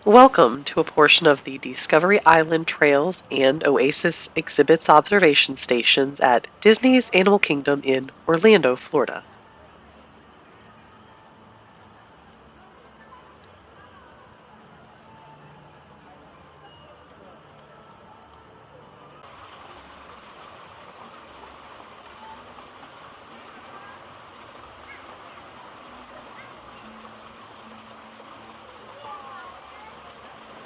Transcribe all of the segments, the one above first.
Welcome to a portion of the Discovery Island Trails and Oasis Exhibits observation stations at Disney's Animal Kingdom in Orlando, Florida.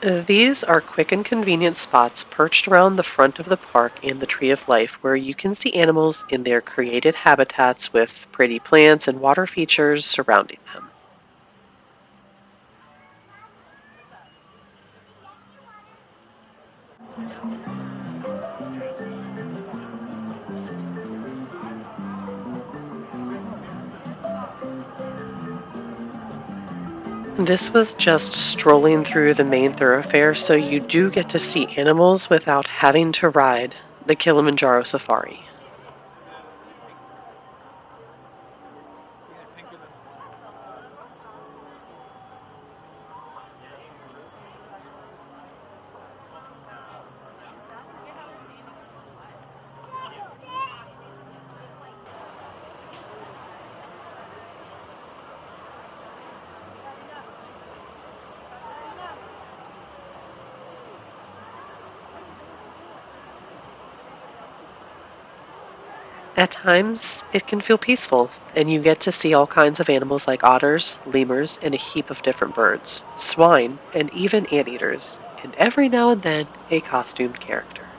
These are quick and convenient spots perched around the front of the park and the Tree of Life where you can see animals in their created habitats with pretty plants and water features surrounding them. This was just strolling through the main thoroughfare, so you do get to see animals without having to ride the Kilimanjaro Safari. At times, it can feel peaceful, and you get to see all kinds of animals like otters, lemurs, and a heap of different birds, swine, and even anteaters, and every now and then a costumed character.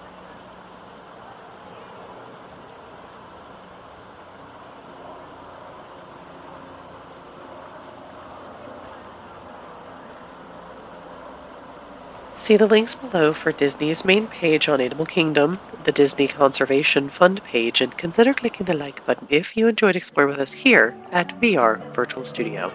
See the links below for Disney's main page on Animal Kingdom, the Disney Conservation Fund page, and consider clicking the like button if you enjoyed exploring with us here at VR Virtual Studio.